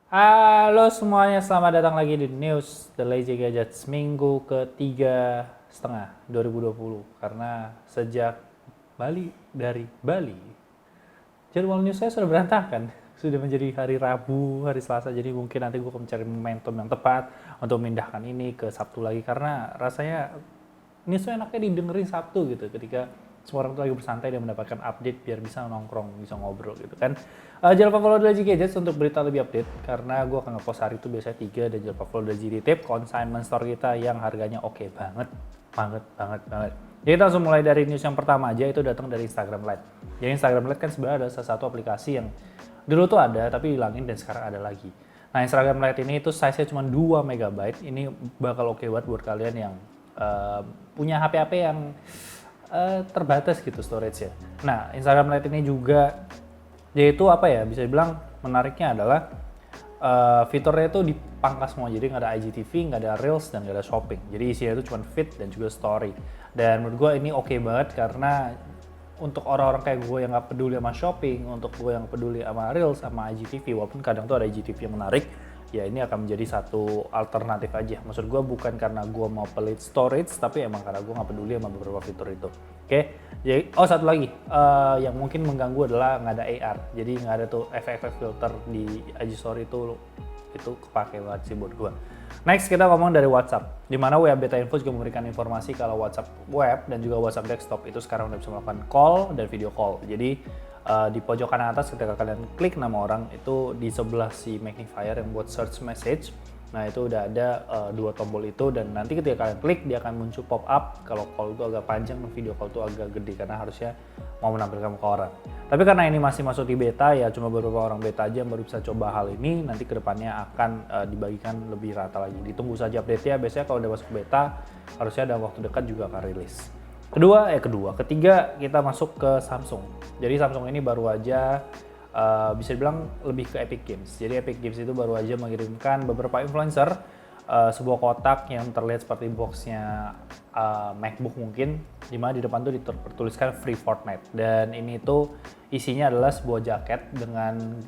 Halo semuanya, selamat datang lagi di News The Lazy Gadgets minggu ketiga setengah 2020. Karena sejak dari Bali, jadwal news saya sudah berantakan. Sudah menjadi hari Rabu, hari Selasa, jadi mungkin nanti gue akan mencari momentum yang tepat untuk memindahkan ini ke Sabtu lagi. Karena rasanya newsnya enaknya didengerin Sabtu gitu, ketika semua orang tuh lagi bersantai dan mendapatkan update biar bisa nongkrong, bisa ngobrol gitu kan. Jangan lupa follow Doji Gadgets untuk berita lebih update, karena gue akan ngepost hari itu biasanya 3, dan jangan lupa follow Doji Tip, consignment store kita yang harganya oke banget, banget. Jadi kita langsung mulai dari news yang pertama aja, itu datang dari Instagram Lite. Jadi Instagram Lite kan sebenarnya ada salah satu aplikasi yang dulu tuh ada tapi hilangin dan sekarang ada lagi. Nah, Instagram Lite ini itu size-nya cuma 2 MB. Ini bakal oke banget buat kalian yang punya HP-HP yang terbatas gitu storage-nya. Nah, Instagram Lite ini juga yaitu apa ya, bisa dibilang menariknya adalah fiturnya itu dipangkas semua, jadi nggak ada IGTV, nggak ada Reels, dan nggak ada shopping. Jadi isinya itu cuma feed dan juga story. Dan menurut gue ini oke banget karena untuk orang-orang kayak gue yang nggak peduli sama shopping, untuk gue yang peduli sama Reels, sama IGTV, walaupun kadang tuh ada IGTV yang menarik, ya ini akan menjadi satu alternatif aja. Maksud gue bukan karena gue mau pelit storage, tapi emang karena gue nggak peduli sama beberapa fitur itu. Oke, jadi satu lagi yang mungkin mengganggu adalah nggak ada AR, jadi nggak ada tuh efek-efek filter di IG Story itu kepake banget sih buat gue. Next kita ngomong dari WhatsApp, di mana WA Beta Info juga memberikan informasi kalau WhatsApp web dan juga WhatsApp desktop itu sekarang udah bisa melakukan call dan video call. Jadi di pojok kanan atas ketika kalian klik nama orang, itu di sebelah si magnifier yang buat search message, nah itu udah ada dua tombol itu, dan nanti ketika kalian klik dia akan muncul pop up kalau call itu agak panjang dan video call itu agak gede, karena harusnya mau menampilkan muka orang. Tapi karena ini masih masuk di beta, ya cuma beberapa orang beta aja yang baru bisa coba hal ini. Nanti kedepannya akan dibagikan lebih rata lagi. Ditunggu saja update-nya. Biasanya kalau udah masuk beta, harusnya dalam waktu dekat juga akan rilis. Ketiga kita masuk ke Samsung. Jadi Samsung ini baru aja bisa dibilang lebih ke Epic Games. Jadi Epic Games itu baru aja mengirimkan beberapa influencer sebuah kotak yang terlihat seperti boxnya MacBook mungkin, dimana di depan tuh tertuliskan Free Fortnite, dan ini tuh isinya adalah sebuah jaket dengan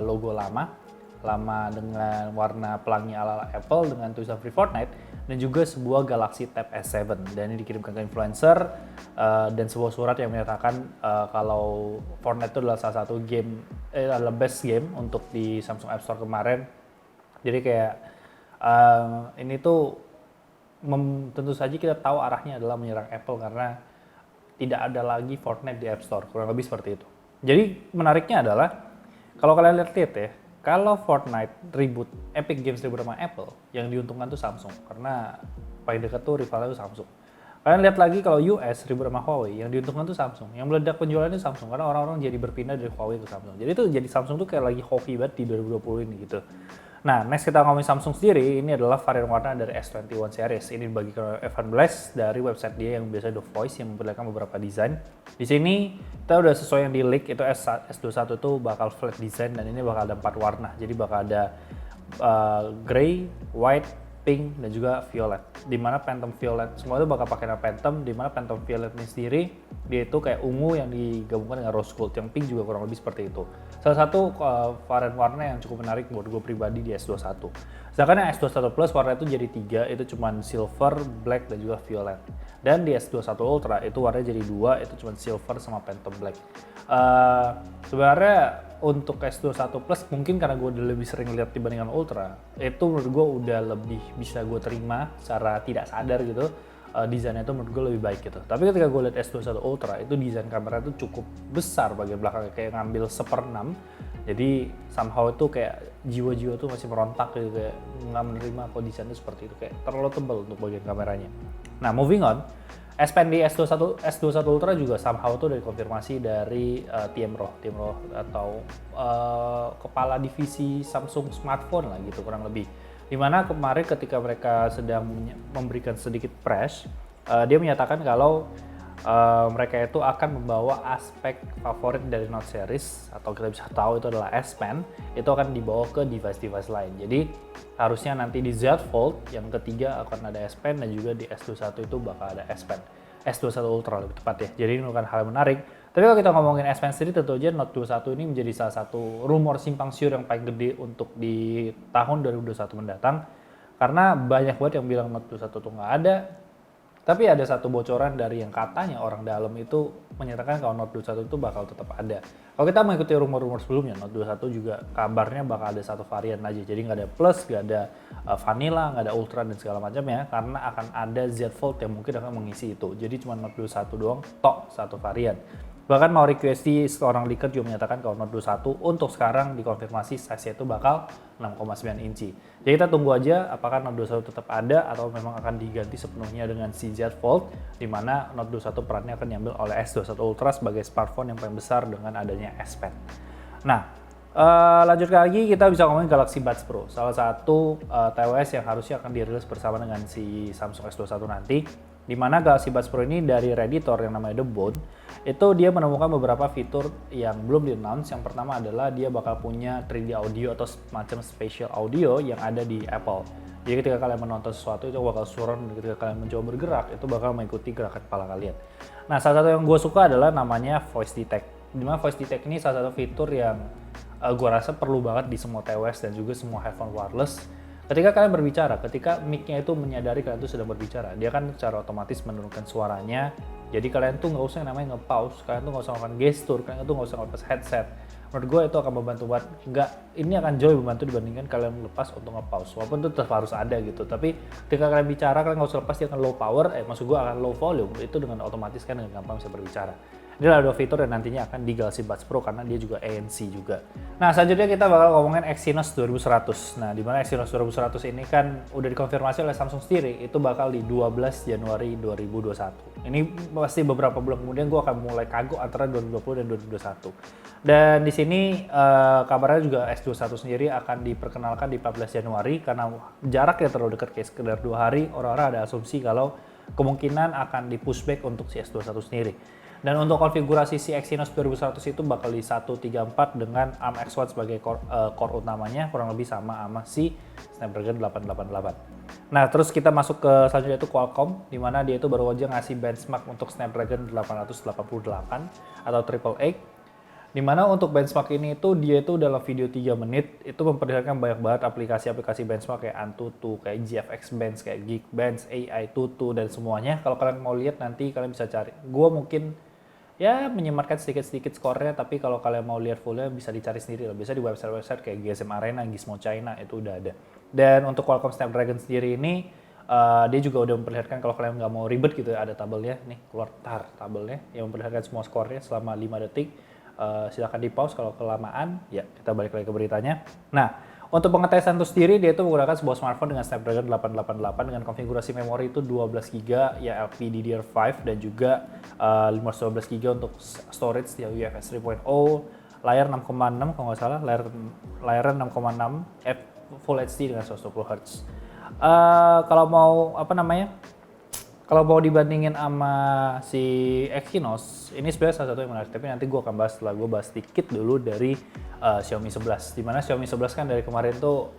logo lama dengan warna pelangi ala Apple dengan tulisan Free Fortnite, dan juga sebuah Galaxy Tab S7, dan ini dikirimkan ke influencer dan sebuah surat yang menyatakan kalau Fortnite itu adalah salah satu game adalah best game untuk di Samsung App Store kemarin. Jadi kayak ini tuh tentu saja kita tahu arahnya adalah menyerang Apple karena tidak ada lagi Fortnite di App Store, kurang lebih seperti itu. Jadi menariknya adalah kalau kalian lihat ya, kalau Fortnite ribut, Epic Games ribut sama Apple, yang diuntungkan tuh Samsung karena paling dekat tuh rivalnya tuh Samsung. Kalian lihat lagi kalau US ribut sama Huawei, yang diuntungkan tuh Samsung. Yang meledak penjualannya Samsung karena orang-orang jadi berpindah dari Huawei ke Samsung. Jadi tuh jadi Samsung tuh kayak lagi hoki banget di 2020 ini gitu. Nah, next kita ngomongin Samsung sendiri, ini adalah varian warna dari S21 series. Ini dibagikan oleh Evan Blass dari website dia yang biasa The Voice yang memperlihatkan beberapa desain. Di sini kita udah sesuai yang di leak, itu S21 itu bakal flat design, dan ini bakal ada 4 warna. Jadi bakal ada gray, white, pink, dan juga violet. Dimana Phantom Violet, semua itu bakal pakai nama Phantom, dimana Phantom Violet ini sendiri dia itu kayak ungu yang digabungkan dengan rose gold, yang pink juga kurang lebih seperti itu. Salah satu varian warna yang cukup menarik buat gue pribadi di S21. Sedangkan yang S21 Plus warna itu jadi 3, itu cuma silver, black, dan juga violet. Dan di S21 Ultra itu warnanya jadi 2, itu cuma silver sama Phantom black. Sebenarnya untuk S21 Plus mungkin karena gue udah lebih sering lihat dibandingkan Ultra, itu menurut gue udah lebih bisa gue terima secara tidak sadar gitu. Desainnya itu menurut gue lebih baik gitu. Tapi ketika gue lihat S21 Ultra, itu desain kamera itu cukup besar bagian belakangnya, kayak ngambil 1/6. Jadi somehow itu kayak jiwa-jiwa tuh masih merontak gitu, kayak nggak menerima kalau desainnya seperti itu, kayak terlalu tebal untuk bagian kameranya. Nah, moving on, S Pen di S21 Ultra juga somehow tuh dari konfirmasi dari Tiemro atau kepala divisi Samsung smartphone lah gitu kurang lebih. Dimana kemarin ketika mereka sedang memberikan sedikit press, dia menyatakan kalau mereka itu akan membawa aspek favorit dari Note series, atau kita bisa tahu itu adalah S Pen, itu akan dibawa ke device-device lain. Jadi harusnya nanti di Z Fold yang ketiga akan ada S Pen, dan juga di S21 itu bakal ada S Pen. S21 Ultra lebih tepat ya. Jadi ini bukan hal yang menarik Tapi kalau kita ngomongin S Pen sendiri, tentu aja Note 21 ini menjadi salah satu rumor simpang siur yang paling gede untuk di tahun 2021 mendatang. Karena banyak banget yang bilang Note 21 tuh nggak ada. Tapi ada satu bocoran dari yang katanya orang dalam itu menyatakan kalau Note 21 itu bakal tetap ada. Kalau kita mengikuti rumor-rumor sebelumnya, Note 21 juga kabarnya bakal ada satu varian aja. Jadi nggak ada Plus, nggak ada Vanilla, nggak ada Ultra dan segala macamnya. Karena akan ada Z Fold yang mungkin akan mengisi itu. Jadi cuma Note 21 doang, tok satu varian. Bahkan Mauri QST, seorang leaker juga menyatakan kalau Note 21 untuk sekarang dikonfirmasi size-nya itu bakal 6,9 inci. Jadi kita tunggu aja apakah Note 21 tetap ada atau memang akan diganti sepenuhnya dengan si Z Fold, di mana Note 21 perannya akan diambil oleh S21 Ultra sebagai smartphone yang paling besar dengan adanya S Pen. Nah, lanjut lagi kita bisa ngomongin Galaxy Buds Pro, salah satu tvOS yang harusnya akan dirilis bersama dengan si Samsung S21 nanti. Di mana Galaxy Buds Pro ini dari Redditor yang namanya The Bone, itu dia menemukan beberapa fitur yang belum di-announce. Yang pertama adalah dia bakal punya 3D audio atau semacam spatial audio yang ada di Apple. Jadi ketika kalian menonton sesuatu itu bakal surround, ketika kalian mencoba bergerak itu bakal mengikuti gerakan kepala kalian. Nah, salah satu yang gue suka adalah namanya Voice Detect. Dimana Voice Detect ini salah satu fitur yang gue rasa perlu banget di semua tvOS dan juga semua handphone wireless. Ketika kalian berbicara, ketika mic-nya itu menyadari kalian itu sedang berbicara, dia kan secara otomatis menurunkan suaranya. Jadi kalian tuh nggak usah yang namanya nge-pause, kalian tuh nggak usah melakukan gestur, kalian tuh nggak usah ngelepas headset. Menurut gue itu akan membantu banget. Ini akan jauh membantu dibandingkan kalian lepas untuk nge-pause. Walaupun itu tetap harus ada gitu, tapi ketika kalian bicara, kalian nggak usah lepas, dia akan low power, maksud gue akan low volume, itu dengan otomatis kan dengan gampang bisa berbicara. Ini adalah dua fitur yang nantinya akan di Galaxy Buds Pro karena dia juga ANC juga. Nah, selanjutnya kita bakal ngomongin Exynos 2100. Nah, di mana Exynos 2100 ini kan udah dikonfirmasi oleh Samsung sendiri, itu bakal di 12 Januari 2021. Ini pasti beberapa bulan kemudian gue akan mulai kagok antara 2020 dan 2021. Dan di sini kabarnya juga S21 sendiri akan diperkenalkan di 14 Januari karena jaraknya terlalu dekat, kayak sekedar 2 hari, orang-orang ada asumsi kalau kemungkinan akan di pushback untuk si S21 sendiri. Dan untuk konfigurasi si Exynos 2100 itu bakal di 134 dengan ARM X1 sebagai core utamanya, kurang lebih sama si Snapdragon 888. Nah, terus kita masuk ke selanjutnya itu Qualcomm, di mana dia itu baru aja ngasih benchmark untuk Snapdragon 888 atau AAA. Di mana untuk benchmark ini itu dia itu dalam video 3 menit itu memperlihatkan banyak banget aplikasi-aplikasi benchmark kayak Antutu, kayak GFX Bench, kayak Geekbench, AI Tutu dan semuanya. Kalau kalian mau lihat nanti kalian bisa cari. Gua mungkin ya menyematkan sedikit-sedikit skornya, tapi kalau kalian mau lihat fullnya bisa dicari sendiri lah. Biasa di website-website kayak GSM Arena, Gizmo China itu udah ada. Dan untuk Qualcomm Snapdragon sendiri ini dia juga udah memperlihatkan kalau kalian nggak mau ribet gitu ya, ada tabelnya nih, keluar tabelnya yang memperlihatkan semua skornya selama 5 detik. Silahkan di pause kalau kelamaan. Ya, kita balik lagi ke beritanya. Nah, untuk pengetesan itu sendiri, dia itu menggunakan sebuah smartphone dengan Snapdragon 888 dengan konfigurasi memori itu 12GB ya LPDDR5 dan juga 512GB untuk storage ya UFS 3.0, layar 6,6 kalau nggak salah, layarnya 6,6 Full HD dengan 120Hz. Kalau mau kalau mau dibandingin sama si Exynos, ini sebenarnya salah satu yang menarik, tapi nanti gue akan bahas setelah gue bahas sedikit dulu dari Xiaomi 11. Dimana Xiaomi 11 kan dari kemarin tuh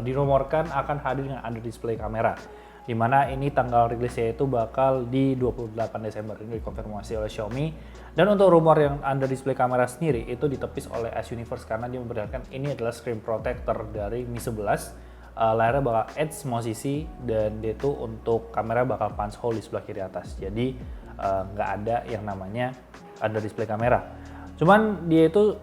dirumorkan akan hadir dengan under display kamera. Dimana ini tanggal rilisnya itu bakal di 28 Desember, ini dikonfirmasi oleh Xiaomi. Dan untuk rumor yang under display kamera sendiri itu ditepis oleh S Universe karena dia memperlihatkan ini adalah screen protector dari Mi 11. Layarnya bakal edge semua sisi dan dia tuh untuk kamera bakal punch hole di sebelah kiri atas. Jadi nggak ada yang namanya under display kamera. Cuman dia itu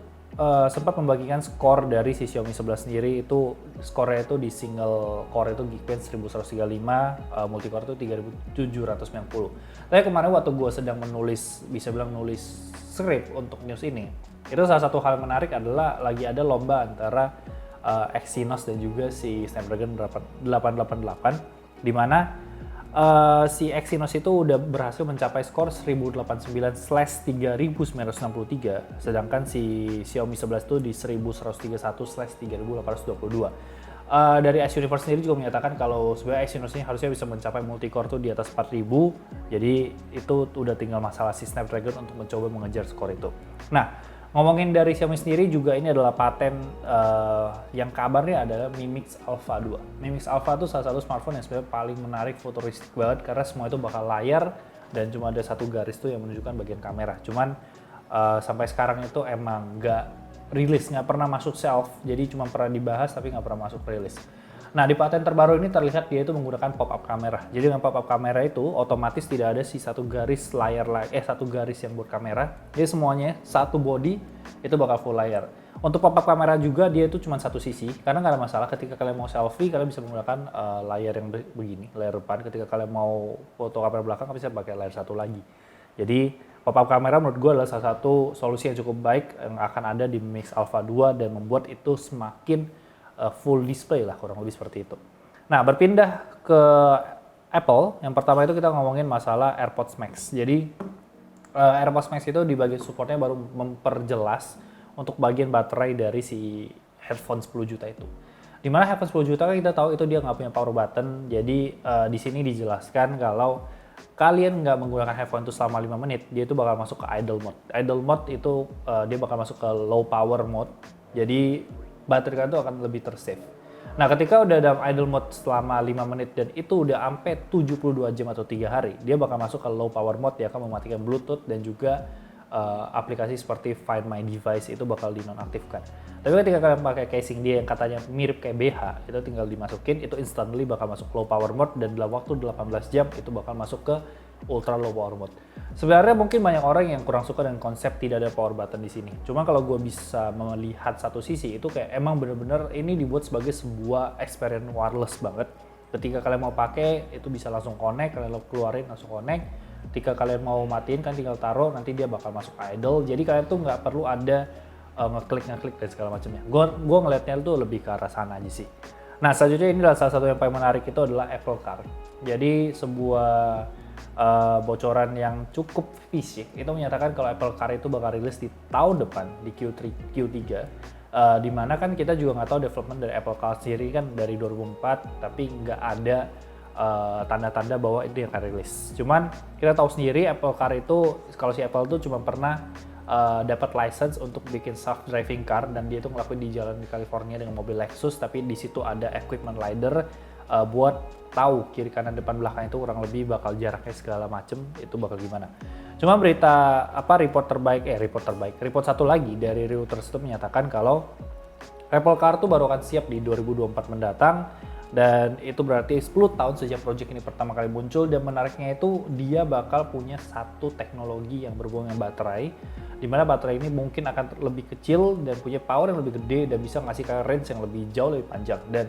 sempat membagikan skor dari si Xiaomi 11 sendiri, itu skornya itu di single core itu Geekbench 1135, multi core itu 3790. Tapi kemarin waktu gue sedang menulis, bisa bilang nulis script untuk news ini, itu salah satu hal menarik adalah lagi ada lomba antara Exynos dan juga si Snapdragon 888, di mana si Exynos itu udah berhasil mencapai skor 1089/3963, sedangkan si Xiaomi 11 itu di 1131/3822. Dari S Universe sendiri juga menyatakan kalau sebenarnya Exynos ini harusnya bisa mencapai multi-core tuh di atas 4000, jadi itu udah tinggal masalah si Snapdragon untuk mencoba mengejar skor itu. Nah, ngomongin dari Xiaomi sendiri juga, ini adalah paten yang kabarnya adalah Mi Mix Alpha 2. Mi Mix Alpha itu salah satu smartphone yang sebenarnya paling menarik, futuristik banget karena semua itu bakal layar dan cuma ada satu garis tuh yang menunjukkan bagian kamera. Cuman sampai sekarang itu emang nggak rilis, nggak pernah masuk shelf, jadi cuma pernah dibahas tapi nggak pernah masuk rilis. Nah, di paten terbaru ini terlihat dia itu menggunakan pop-up kamera. Jadi dengan pop-up kamera itu otomatis tidak ada satu garis satu garis yang buat kamera. Jadi semuanya satu body itu bakal full layar. Untuk pop-up kamera juga dia itu cuma satu sisi, karena nggak ada masalah ketika kalian mau selfie, kalian bisa menggunakan layar yang begini, layar depan. Ketika kalian mau foto kamera belakang, kalian bisa pakai layar satu lagi. Jadi pop-up kamera menurut gue adalah salah satu solusi yang cukup baik yang akan ada di Mix Alpha 2 dan membuat itu semakin full display lah, kurang lebih seperti itu. Nah, berpindah ke Apple, yang pertama itu kita ngomongin masalah AirPods Max. Jadi AirPods Max itu di bagian supportnya baru memperjelas untuk bagian baterai dari si headphone 10 juta itu. Dimana headphone 10 juta kan kita tahu itu dia nggak punya power button, jadi di sini dijelaskan kalau kalian nggak menggunakan headphone itu selama 5 menit, dia itu bakal masuk ke idle mode. Idle mode itu dia bakal masuk ke low power mode, jadi baterai kalian itu akan lebih tersave. Nah, ketika udah dalam idle mode selama 5 menit dan itu udah sampai 72 jam atau 3 hari, dia bakal masuk ke low power mode, dia akan mematikan Bluetooth dan juga aplikasi seperti Find My Device itu bakal dinonaktifkan. Tapi ketika kalian pakai casing dia yang katanya mirip kayak BH, itu tinggal dimasukin, itu instantly bakal masuk low power mode dan dalam waktu 18 jam itu bakal masuk ke ultra low power mode. Sebenarnya mungkin banyak orang yang kurang suka dengan konsep tidak ada power button di sini. Cuma kalau gue bisa melihat satu sisi itu kayak emang bener-bener ini dibuat sebagai sebuah experience wireless banget. Ketika kalian mau pakai itu bisa langsung connect, kalian keluarin langsung connect. Ketika kalian mau matiin kan tinggal taruh, nanti dia bakal masuk idle. Jadi kalian tuh nggak perlu ada ngeklik dan segala macamnya. Gue ngelihatnya itu lebih ke arah sana aja sih. Nah, selanjutnya ini adalah salah satu yang paling menarik itu adalah Apple Car. Jadi sebuah bocoran yang cukup fisik itu menyatakan kalau Apple Car itu bakal rilis di tahun depan di Q3. Dimana kan kita juga nggak tahu development dari Apple Car sendiri kan dari 2004, tapi nggak ada tanda-tanda bahwa itu yang akan rilis. Cuman kita tahu sendiri Apple Car itu, kalau si Apple itu cuma pernah dapat license untuk bikin self driving car dan dia itu ngelakuin di jalan di California dengan mobil Lexus, tapi di situ ada equipment lidar buat tahu kiri kanan depan belakang itu kurang lebih bakal jaraknya segala macem itu bakal gimana. Cuma report satu lagi dari Reuters itu menyatakan kalau Apple Car itu baru akan siap di 2024 mendatang. Dan itu berarti 10 tahun sejak project ini pertama kali muncul, dan menariknya itu dia bakal punya satu teknologi yang berhubungan dengan baterai, dimana baterai ini mungkin akan lebih kecil dan punya power yang lebih gede dan bisa ngasih kalian range yang lebih jauh lebih panjang. Dan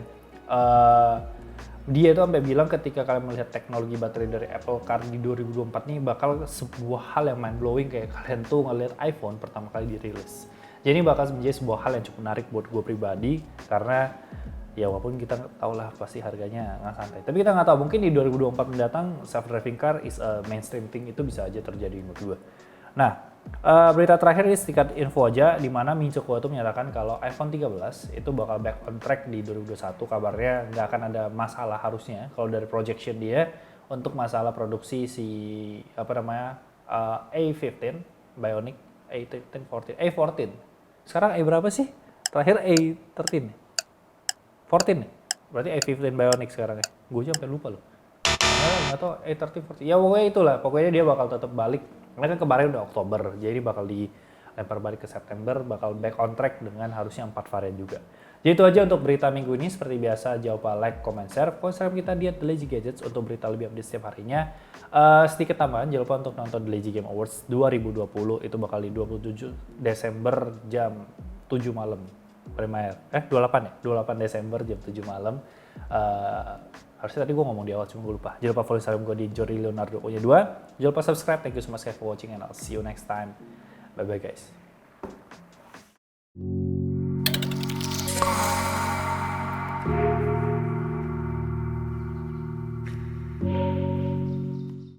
dia itu sampai bilang ketika kalian melihat teknologi baterai dari Apple Car di 2024 ini bakal sebuah hal yang mind blowing kayak kalian tuh ngelihat iPhone pertama kali dirilis. Jadi ini bakal menjadi sebuah hal yang cukup menarik buat gue pribadi karena ya walaupun kita tahu lah pasti harganya nggak santai. Tapi kita nggak tahu, mungkin di 2024 mendatang self-driving car is a mainstream thing, itu bisa aja terjadi menurut gue. Nah, berita terakhir ini sedikit info aja, di mana Mincho Kuo itu menyatakan kalau iPhone 13 itu bakal back on track di 2021. Kabarnya nggak akan ada masalah harusnya kalau dari projection dia untuk masalah produksi si A15 Bionic, A13, A14. Sekarang A berapa sih? Terakhir A13. 14 nih, berarti A15 Bionic sekarang ya. Gue aja sampai lupa loh. Nggak tahu A13, 14. Ya pokoknya itulah, pokoknya dia bakal tetap balik. Karena kan kemarin udah Oktober, jadi bakal dilempar balik ke September, bakal back on track dengan harusnya 4 varian juga. Jadi itu aja untuk berita minggu ini. Seperti biasa, jangan lupa like, comment, share. Follow Instagram kita di @thelazygadgets untuk berita lebih update setiap harinya. Sedikit tambahan, jangan lupa untuk nonton The Lazy Game Awards 2020. Itu bakal di 27 Desember jam 7 malam. Premier 28 Desember jam 7 malam. Harusnya tadi gue ngomong di awal cuma gue lupa. Jangan lupa follow Instagram gue di Jori Leonardo O-nya 2. Jangan lupa subscribe. Thank you so much guys for watching and I'll see you next time. Bye bye guys.